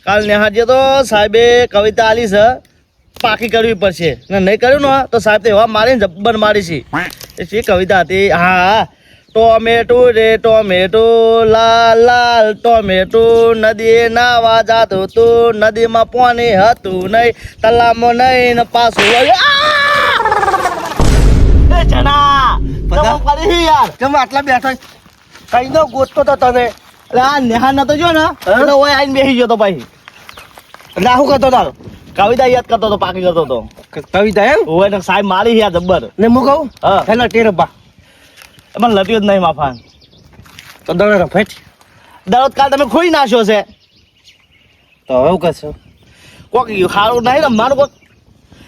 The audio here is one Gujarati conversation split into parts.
કાલ નેહાજી તો સાહેબે કવિતા આલી છે પાકી કરવી પડશે ને નહીં કર્યું ને તો સાહેબ તો એવા મારીને જબ્બર મારી છે એ શી કવિતા હતી હા ટોમેટો રે ટોમેટો લાલ લાલ ટોમેટો નદી નાવા જાતું તું નદીમાં પાણી હતું નહીં તલાવમાં નહીં ને પાછું જણા યાર તમે આટલા બેઠા કઈ નો ગોતતો તો તને એટલે આ નેહા નતો જો ને એટલે ઓય આઈને બેસી ગયો તો ભાઈ એટલે શું કરતો તારો કવિતા યાદ કરતો તો પાકી કરતો તો કવિતા એમ ઓય ને સાહેબ મારી યાર જબ્બર ને હું કહું હા એના ટેરબા એમાં લટ્યો જ નહીં માફાન તો દડે રફેટ દરરોજ કાલ તમે ખોઈ નાખ્યો છે તો હવે કરશો કોક સારું નહીં રમવાનું કોક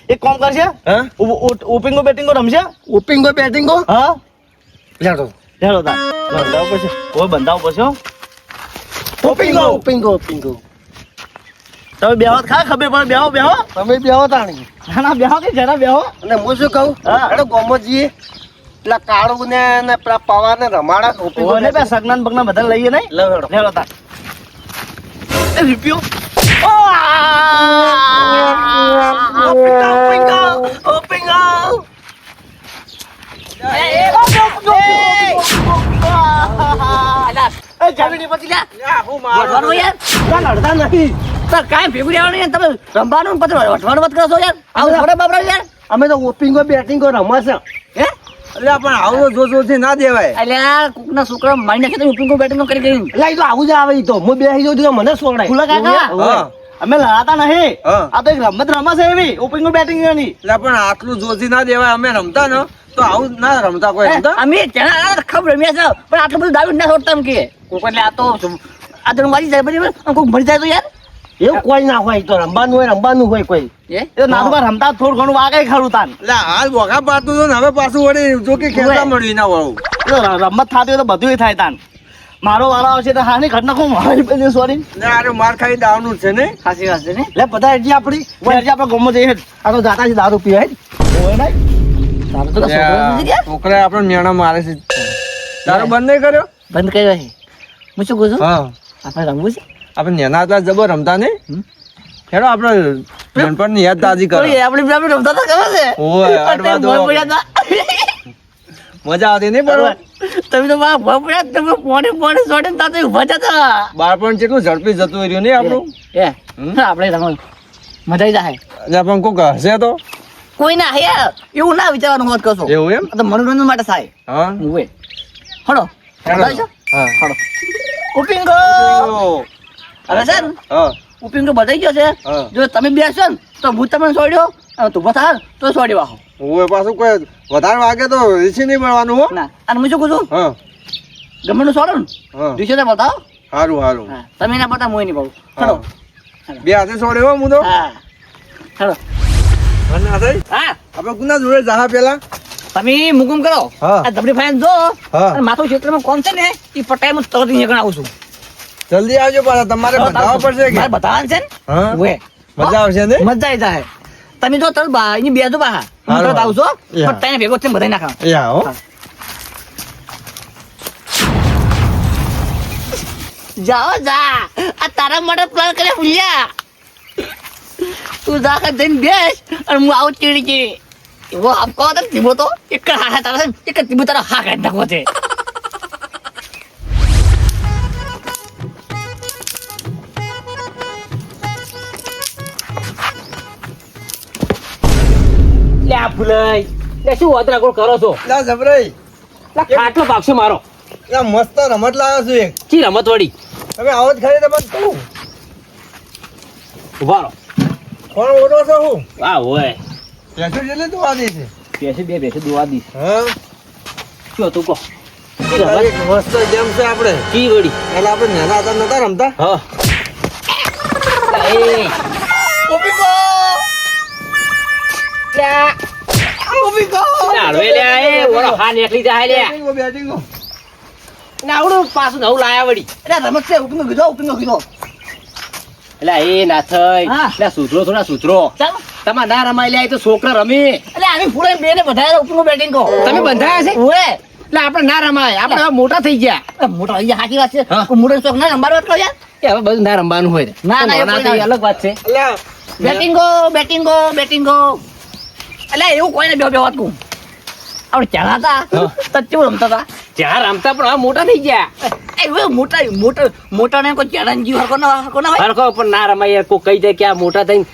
એક કામ કરશે હા ઓપિંગો બેટિંગો રમશે ઓપિંગો બેટિંગો હા લેડો હેલો તા બંધાવ પડશે કોઈ બંધાવ પડશે હો. ઓપિંગો ઓપિંગો ઓપિંગો તમે બેહો ખા ખબર પડે બેહો બેહો તમે બેહો તાણી ના ના બેહો કે જરા બેહો અને હું શું કહું હા. એડો ગોમોજીએ પેલા કાળું ને પેલા પવા ને રમાડા ઓપિંગો ઓને બે સગનાન બગના બધા લઈએ નહીં લેડો હેલો તા એ રૂપિયો ઓપિંગો ઓપિંગો અમે તો ઓપિંગો બેટિંગો રમવા છે એટલે પણ આવું જો થી ના દેવાય છોકરા મારી નાખે ઉપીંગો બેટિંગો કરી ગઈ એટલે તો આવું જ આવે ઈ તો હું બેસી જાઉં તો મને સોડાય ખુલ્લા કાકા હા. અમે લડાતા નહીં હા. આ તો એક રમત રમાશે એવી ઓપિંગો બેટિંગ ની એટલે પણ આટલું જોરથી ના દેવાય અમે રમતા ને તો આવું ના રમતા કોઈ રમતા અમે ખબર રમ્યા છે પણ આટલું બધું દારૂ ના છોડતા એમ કે કોક એટલે આ તો મારી જાય બરાબર કોઈક મરી જાય તો યાર એવું કોઈ ના હોય તો રમવાનું હોય કોઈ એ એ નાનું રમતા થોડું ઘણું વાગે ખરું તાન એટલે હાલ બોગા પાડતું હતું ને હવે પાછું વળી જો કે ખેલતા મળ્યું ના વાળું રમત થતી હોય તો બધું થાય તાન મારો વાળો આવશે તો હા નહીં ઘટ નાખું મારી સોરી ને આરે માર ખાઈ દાવનું છે ને ખાસી વાત છે ને એટલે બધા એટલી આપડી આપણે ગમો જઈએ આ તો જાતા જ દારૂ પીવાય હોય નહીં તારું તો છોકરો નથી યાર છોકરા આપણે મેણા મારે છે દારૂ બંધ નહીં કર્યો બંધ કર્યો છે હું શું કહું છું હા આપણે રમવું છે આપણે નેના હતા જબર રમતા ને હેડો આપણે ગણપતની યાદ તાજી કરો આપણે રમતા હતા ખબર છે ઓય પણ તે ભોય પડ્યા હતા. મજા આવતી નહીં પડવા તમે તો ભોય પડ્યા તમે પોણે સોડે તાતે ઉભા જ હતા બાળપણ કેટલું ઝડપી જતું રહ્યું નહીં આપણું એ આપણે રમવું મજા આવી જાય અને પણ કોક હશે તો કોઈ ના યાર એવું ના વિચારવાનું હોત કશો એવું એમ આ તો મનોરંજન માટે થાય હા ઉવે હડો હેડો. હા હડો ઉપીંગો હવે છે ને હા ઉપીંગો બધાઈ ગયો છે હા. જો તમે બેસો ને તો હું તમને છોડ્યો અને તું બતાવ તો છોડી વાહો ઓય પાછું કોઈ વધારે વાગે તો રીસી નહીં મળવાનું હો ના અને હું શું કહું છું હા ગમે નું છોડો ને હા દિવસે તો બતાવો સારું સારું હા તમે ના બતાવો હું નહીં બહુ હા. ચલો બે હાથે છોડે હો હું તો હા ચલો ના થઈ હા આપણે ગુના જોડે જાહા પેલા તમે મુકુમ કરો હા. આ ધબડી ફાઈન જો હા. અને માથું ક્ષેત્રમાં કોણ છે ને એ પટાઈમાં તરત નીકળ આવું છું જલ્દી આવજો પાછા તમારે બતાવવા પડશે કે મારે બતાવવાનું છે ને હા ઉવે મજા આવશે ને મજા આવી જાય તમે જો તરત એની બે જો બહાર હું હારું, તરત આવશો યા. પણ તને ભેગો છે બધા નાખા યા હો જાઓ જા આ તારા માટે પ્લાન કરે ભૂલ્યા તું જા કે જઈને બેસ અને હું આવું ચીડી ચીડી એવો આપકો હતો ને ધીમો તો એક હા તારા એક ધીમો તારા હા કાઢી નાખવો છે લે આ ફૂલાઈ લે શું વાતરા ગોળ કરો છો લા જબરાઈ લા ખાટલો ભાગશો મારો લા મસ્ત રમત લાવ્યો છું એક ચી રમત વળી તમે આવો જ ખરી રમત કહું ઉભા રહો કોણ ઓળો છો હું વાહ હોય પેસું જેટલી તું આદી છે બેસે બે બેસે દોવા દીશ હા શું હતું કહો એક મસ્ત ગેમ છે આપણે કી વળી એટલે આપણે નાના હતા નતા રમતા હા એ ઓપીકો ક્યાં ઓપીકો નાળવે લે એ ઓરો હા નીકળી જાય લે બેટિંગો નાવડું પાછું નવું લાયા વળી એટલે રમત છે ઓપીકો કીધો એટલે એ ના થઈ એટલે સુધરો થોડા સુધરો તમારે ના રમાઈ લે તો છોકરા રમી એટલે આવી ફૂલે બે ને બધા ઓપીકો બેટિંગ કો તમે બંધાયા છે ઓએ એટલે આપણે ના રમાય, આપણે હવે મોટા થઈ ગયા. મોટો થઈ ગયા, સાચી વાત છે. હા. કોઈ મોટો શોખ ના રમવાનો એટલો યાર. એ હવે બધું ના રમવાનું હોય. ના, ના, એ નાના કોઈ થઈ ના. અલગ વાત છે. બેટિંગો. એટલે એવું કોઈ ને બે વાત કહું. આપણે ચાલા હતા હા. તો કેવું રમતા હતા. જ્યાં રમતા પણ હવે મોટા થઈ ગયા. મોટા ને કોઈ ચેલેન્જ હરકો ના હોય. હરખો પણ ના રમાય યાર. કોઈ કહી જાય કે આ મોટા થઈને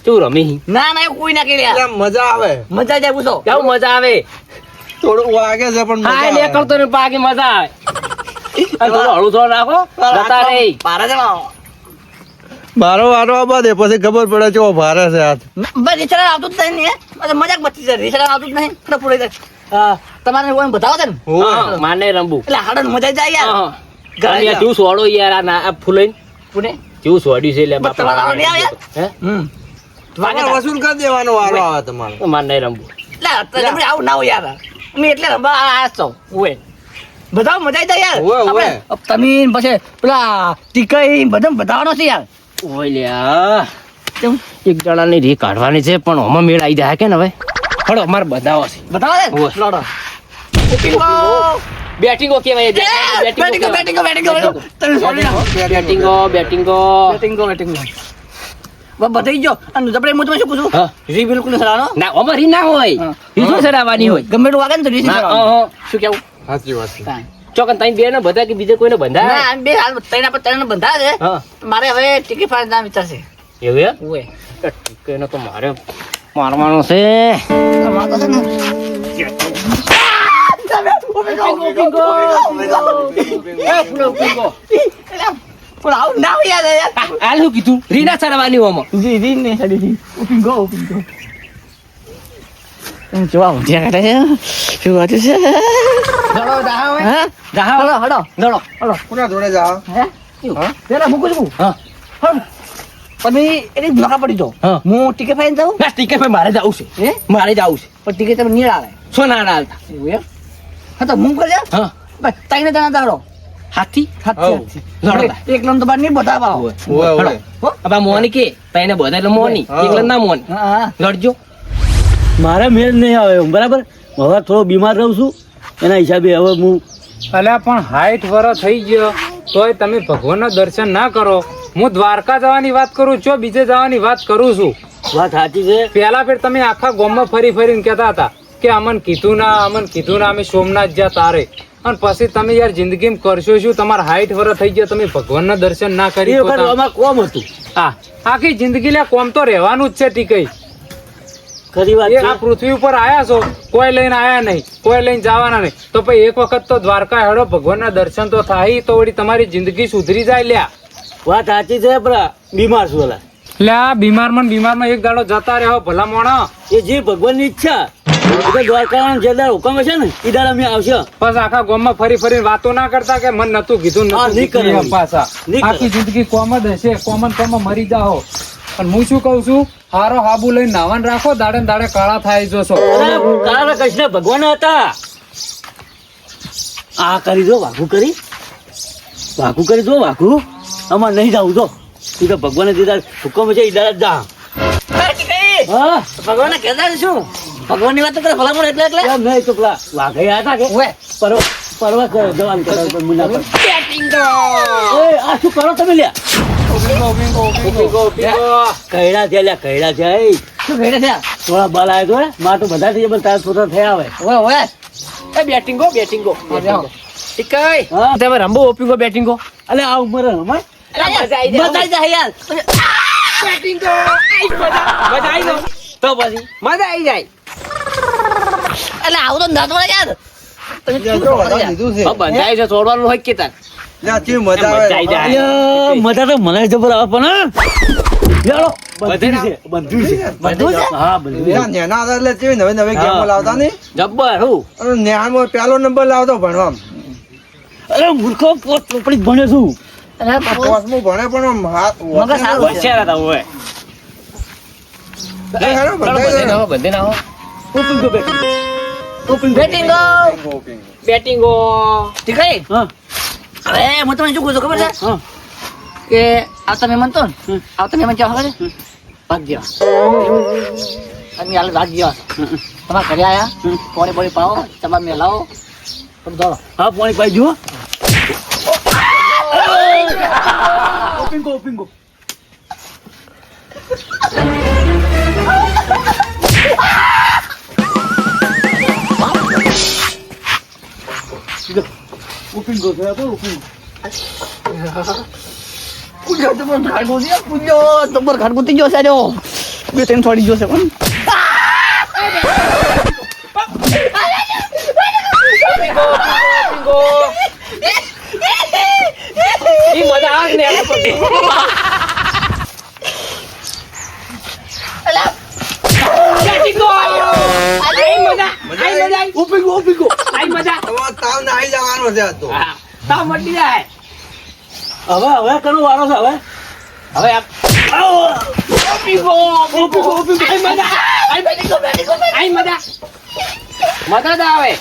શું રમી. ના એવું કોઈ ના કે એટલે મજા આવે, મજા જાય પૂછો. કેવું મજા આવે. થોડું વાગે છે પણ હા મજા એ આવે. કરતો ને પાકી મજા આવે. અને થોડું હળું થોડું રાખો જતા રહી. પારા જવા મારો વારો આવા દે પછી ખબર પડે કેવો ભારે છે હાથ. બસ રિક્ષા આવતું જ નહીં ને મજાક બચી જાય. રિક્ષા આવતું જ નહીં એટલે પૂરી જાય. તમારે કોઈ બતાવો છે ને હા, માને રમવું. એટલે હાડન મજા જાય યાર. હા. અને યાર કેવું સોડો યાર આ ના આ ફૂલઈને પુણે કેવું સોડ્યું છે એટલે બાપા. તમારા આવડે આવે યાર? હે? તમારે વસૂલ કરી દેવાનો વારો આવે તમારો. મારે નહીં રમવું. એટલે તમે આવું ના હોય યાર. અમે એટલે રમવા આ છો ઓય બધા મજા જાય યાર. ઓય, ઓય. આપણે તમે પછી પેલા ટીકાઈ બધા બતાવવાનો છે યાર. ઓય લ્યા. કેમ? એક જણાની રી કાઢવાની છે પણ આમાં મેળ આવી જાય કે ને હવે. હળો અમારે બધાવો છે. બતાવો ને ઓય. લોડો બેટિંગો કેવાય બેટિંગો તમે સોરી નાખો. બેટિંગો. બસ બતાવી ગયો અને જબરે હું તમે શું પૂછું હા. રી બિલકુલ નહીં સરાનો ના અમારી ના હોય. હા. બીજું સરાવાની હોય. ગમે એટલું વાગે ને તો રીસ ના, નહીં શું કેવું સાચી વાત છે. ચોકન તાઈ બે ને બધા કે બીજે કોઈને બંધાય. ના આમ બે હાલ ત્રણ પર ત્રણ બંધા છે હા. મારે હવે ટિકિટ ફાઇન ના વિચાર છે એવું એમ? ઓય ટીકેનો તો મારે મારવાનો છે. તમારે તો છે ને પણ આવું ના હોય યાર આ શું કીધું? રીના ચડવાની ઓમાં. જી રી ને સડી રી ઉપિંગ ગો જોવા મજા કરે છે શું વાત છે ચાલો જાઓ હવે. હા હડો હડો હડો હડો કોના જોડે જાઓ? હે પેલા મૂકું છું હા. હમ તમે એની નકા પડી જાઓ હા. હું ટિકિટ ફાઈન જાઉં ના ટીકે ભાઈ મારે જવું છે. હે મારે જવું છે. પણ ટિકિટ તમે નીર આવે શું ના હાલતા. એવું એમ હા તો હું કરજે હા. બસ તાઈને તને દાડો હાથી. હાથી લડો. એકલો તો બાર નહીં બતાવા ઓય, ઓય. હો હવે મોની કે તઈને બધા એટલે મોની હા. એકલા ના મોની હા હા લડજો. મારે મેળ નહીં આવે બરાબર. હવે થોડો બીમાર રહું છું એના હિસાબે હવે હું અલ્યા પણ 60 વર્ષ થઈ ગયો તોય તમે ભગવાનના દર્શન ના કરો. હું દ્વારકા જવાની વાત કરું છું, બીજે જવાની વાત કરું છું. વાત સાચી છે. પહેલા ફેર તમે આખા ગામમાં ફરીને કહેતા હતા કે અમન કીધું ના અમે સોમનાથ જ્યાં તારે. અને પછી તમે યાર જિંદગીમાં કરશો શું? તમારા 60 વર્ષ થઈ ગયા તમે ભગવાનના દર્શન ના કરી એ વખત પોતા. અમારે કોમ હતું. હા, આખી જિંદગી લે કોમ તો રહેવાનું જ છે ટીકઈ. ખરી વાત એ છે. આ પૃથ્વી ઉપર આયા છો, કોઈ લઈને આયા નહીં, કોઈ લઈને જવાના નહીં, તો પછી એક વખત તો દ્વારકા હેડો, ભગવાનના દર્શન તો થાય, તો વળી તમારી જિંદગી સુધરી જાય. લ્યા વાત સાચી છે પણ બીમાર છું ઓલા. લ્યા બીમારમાં એક દાડો જતા રહ્યો ભલા મોણા. એ જે ભગવાનની ઈચ્છા એટલે દ્વારકા જે દાડો હુકમ હશે ને એ દાડો અમે આવશે. બસ આખા ગામમાં ફરીને વાતો ના કરતા કે મન નતું કીધું હા, નતું નહીં કરે. કીધું એમ પાછા. નહીં કરે. આખી જિંદગી કોમ જ હશે, કોમન મરી જાઓ. પણ હું શું કઉ છું, હારો હાબુ લઈને નાવાન રાખો, દાડે ને દાડે કાળા થાય જોશો. અરે તારા કૃષ્ણ ભગવાન હતા. આ કરી દો વાઘું કરી દો વાઘું. અમારે નહીં જાવું જો. તું તો ભગવાને જે દાડે હુકમ છે એ દાડે જ જા. હા ભગવાન કહેતા શું ભગવાનની વાત તો કરે ભલા મોણ એટલે કેમ નહીં તો પેલા વાઘયા હતા કે ઓય પરવા કરે જવાન કરે તો મુના પર. બેટિંગ તો ઓય આ શું કરો તમે લ્યા? ઉભીગો. કૈડા છે લ્યા કૈડા છે. એ શું ભેડે છે થોડા બાલ આવ્યો તો માં તો બધા થઈ જાય તારા છોકરા થયા આવે. ઓય ઓય એ બેટિંગો ટીકાઈ. હા તમે રમવો ઓપીગો બેટિંગો. અલે આ ઉંમરે રમાય. બતાઈ જાય યાર બેટિંગો મજા આવી ગયો. તો પછી મજા આવી જાય. એટલે આવું તો ના થોડા યાર તમે શું જો કરો વધારે યાર? લીધું છે. હવે બંધાય છે છોડવાનું હોય કે તાર. લ્યા, કેવી મજા મજા આવી આવે. જાય. અલ્યા, મજા તો મને જબર આવે પણ હા. યારો બંધું છે બંધું છે. બધું છે હા બંધું છે. લ્યા, નેના હતા એટલે કેવી નવી ગેમો લાવતા નહીં. જબ્બર હું અને નેહામાં પહેલો નંબર લાવતો ભણવામાં. અરે મૂર્ખો પોપડી ભણે છું. અને બાપુ, કોસમું ભણે પણ આમ હાથ મગજ સારું છે. હોશિયાર હતા હોય. એ હેરો બંધાઈ જાય. બંધે ના હો. ઓપન ગો બેઠી. બેટિંગ બેટિંગો ઠીક છે હા હવે હું તમને શું કહું છું ખબર છે હા કે આવતા મહેમાન તો ને આવતા મહેમાન કેવા ખબર છે ભાગ જેવા અને હાલ ભાગ જેવા તમારા ઘરે આયા પોણી પાવો ચબા મેલાવો હા પાણી પાઈ દો ઓપિંગો ઓપિંગો છે તો ઓપિંગો પૂજો તમારો ખાડકો છે પૂજો તમારો ખાડકો થઈ ગયો સાજો બે ત્રણ છોડી ગયો છે પણ ઈ મજા આવે ને એના પર. પેટીંગો આઈ મજા આઈ. ઓપિંગો આઈ મજા. તમારો તાવ ને આવી જવાનો છે આ તો. હા, તાવ મટી જાય. હવે કનો વારો છે હવે હવે આઈ મજા. આઈ મજા. મજા જ આવે.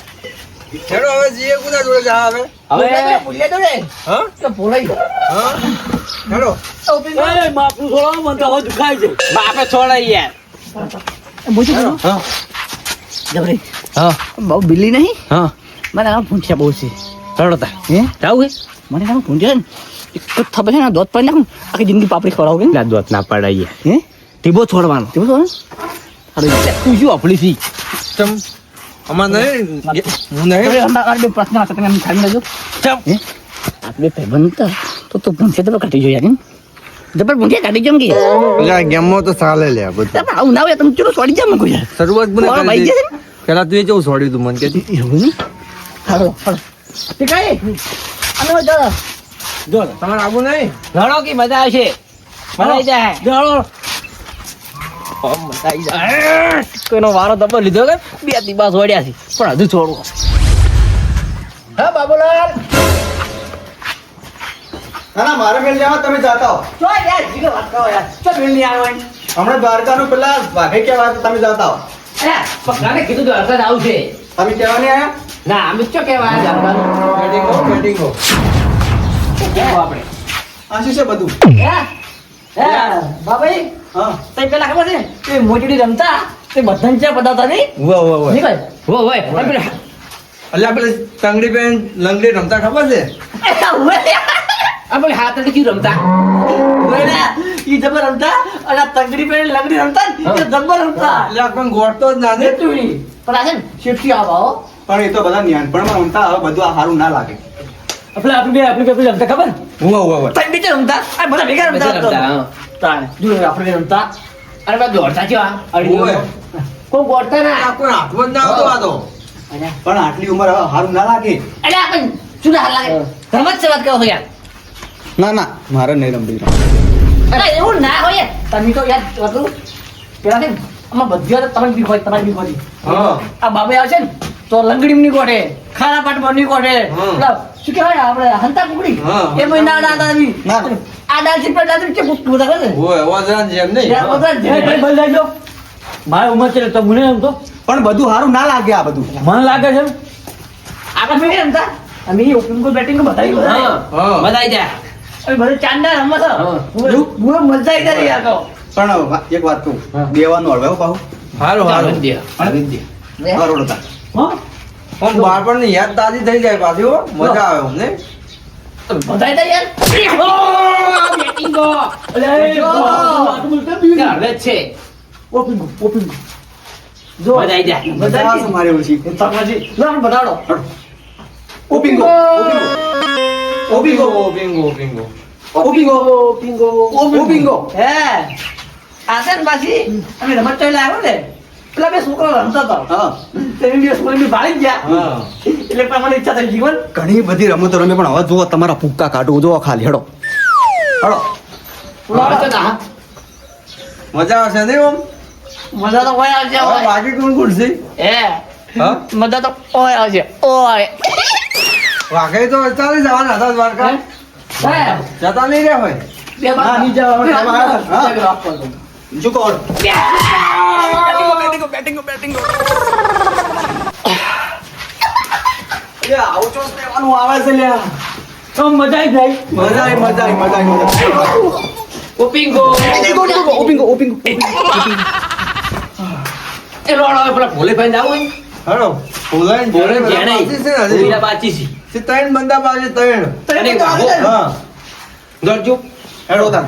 હેડો હવે જીએ કુના જોડે જા હવે. હવે ભૂલ્યા તો રે હા તો ભૂલાઈ હા હેડો. એ માપનું થોડો મન તો હવે દુખાય છે બાપે છોડાય યાર. પૂછ્યું હા જબરી હા બહુ બિલ્લી નહીં હા મને આમ પૂછ્યા બહુ છે રડતા હે જાવું મને આમ પૂછ્યા ને એક જ થપે છે ને દોત પાડી નાખું આખી જિંદગી પાપડી ખવડાવું કે ના દોત ના પડાઈએ. હે ટીબો છોડવાનો. તેવું તો તું શું આપણી સી ચમ અમાર નહીં હું નહીં અમારે બે પ્રશ્ન હતા તમે ખાલી લેજો હે આપણે ભાઈબંધ હતા તો ભૂંસે તો કાઢી જોઈએ યાર જબર ભૂંસે કાઢી જમ કે પેલા ગેમમાં તો ચાલે લે બધું. તમે આવું ના હોય તમે ચલો છોડી જામ કોઈ યાર શરૂઆત મને મારો ભાઈ કરી છે દે. પેલા તું એ કેવું છોડ્યું તું મને કે એવું નહીં હાલો હાલો તે કાઈ અને જરા જો તમારે આવું નહીં. રડો કે મજા આવશે. મજા આવી જાય. જાળો મજા આવી જાય. કોઈનો વારો દબો લીધો કે બે દીબા છોડ્યા છે પણ હજુ છોડવું. હા બાબુલાલ ના મારે મેલ જવા તમે જાતા હો ચો યાર જીગો વાત કરો યાર ચો મેલ ની આવ્યો હમણાં દ્વારકાનું પેલા વાઘે કહેવા તમે જાતા હો અરે પકડાને કીધું તો હરકત આવશે. તમે કહેવા નહીં આયા ના અમે ચો કહેવાય જવાનું. બેટિંગ હો આપણે આ શું છે બધું હે બાબાઈ હા તઈ પેલા ખબર છે તે મોજડી રમતા તે બધાને ચા પદાતા નહીં વાહ વાહ વાહ. નહીં ભાઈ હો હોય આપણે અલ્યા પેલે તંગડી પેન લંગડી રમતા ખબર છે. આપણે હાથ અડી રમતા. ઈ જબર રમતા અને આ તગડી પેલી લગડી રમતા ને એ જબર રમતા અલ્યા પણ ગોળતો જ ના દે. એટલું નહીં પણ આ છે ને શેઠી આવા હો પણ એ તો બધા નાનપણમાં રમતા હવે બધું આ સારું ના લાગે આપણે બે રમતા ખબર વાહ વાહ વાહ. તઈ બીજે રમતા આ બધા ભેગા રમતા બધા રમતા, હા. તાણે જો આપણે બે રમતા અરે બા દોડતા છે આ અડી ઓય. કોઈ ગોળતા ના આ કોઈ હાથમાં જ ના આવતો આ તો. પણ આટલી ઉંમર હવે સારું ના લાગે અરે આપણે શું હાલ લાગે રમત છે વાત કરો છો યાર ના ના મારે નહીં રમવી અરે એવું ના હોય યાર તમે તો યાર હતું પેલા છે ને આમાં બધી વાત તમારી બી હોય તમારી બી હોય હા આ બાબે આવશે ને તો લંગડી ની કોઠે ખારા પાટમાં ની કોઠે હા. શું કહેવાય આપણે હંતા કુકડી હા. એ મહિના ના દાદી ના. આ દાદી પર દાદી કે પૂછતું હતા ને ઓય અવાજ જેમ નહીં. યાર બધા જે ભાઈ ભલ જાજો મારી ઉંમર છે તો મને એમ તો પણ બધું સારું ના લાગે આ બધું મને લાગે છે આપણે મેં રમતા અમે ઓપનિંગ બેટિંગ બતાવી બધા હા. મજા આવી જાય. અમે બધે ચાંદા રમત હા. પૂરો મજા આવી જાય યાર કહો પણ એક વાત કહું દેવાનું હળવે હો પાહુ હારું હારું. બરોડ હતા હા આમ બાળપણની યાદ તાજી થઈ જાય પાછી હો. મજા આવે અમને. મજા આવી જાય યાર બેટિંગો. અલે જો. આટલું બોલતા બી હવે જ છે. ઓપિંગો જો મજા આવી જાય. મજા આવશે મારી ઓછી તમારી લો આમ બતાડો ઓપિંગો ઓપિંગો ઓપિંગો ઓપિંગો. ઓપિંગો ઓપિંગો હે આ છે ને પાછી અમે રમત ચોઈ લાવ્યો ને પેલા બે છોકરા રમતા હતા હા તેની દિવસ સ્કૂલની ભાળી ગયા હા. એટલે પણ મને ઈચ્છા થઈ જીવન ઘણી બધી રમતો રમે પણ હવે જુઓ તમારા ફૂક્કા કાઢું જુઓ ખાલી હેડો હેડો હવે તો ના. મજા આવશે નહીં ઓમ. મજા તો હોય આવશે હવે હોય. બાકી કોણ ગુડશે? હે હા મજા તો હોય આવશે ઓય વાઘે તો ચાલી જવાના હતા દ્વારકા. હે જતા નહીં રહ્યા હોય. બે બાર હા, નીચે આવવાનું. હા. હા. આપવાનું. શું કહો આવું ચોસ લેવાનું આવે છે લ્યા તો મજા આવી જાય મજા આવી મજા આવી મજા આવી મજા આવી ઓપિંગો. ઓપિંગો ઓપિંગો એ રોડ હવે પેલા ભોલે ભાઈ આવું હાલો બોલાય બોલે જેણે બાજી છે ને હજી. હીરા બાચી છે તે ત્રણ બંદા બાજી ત્રણ અને વાઘો હા દોડજો હેડો તાન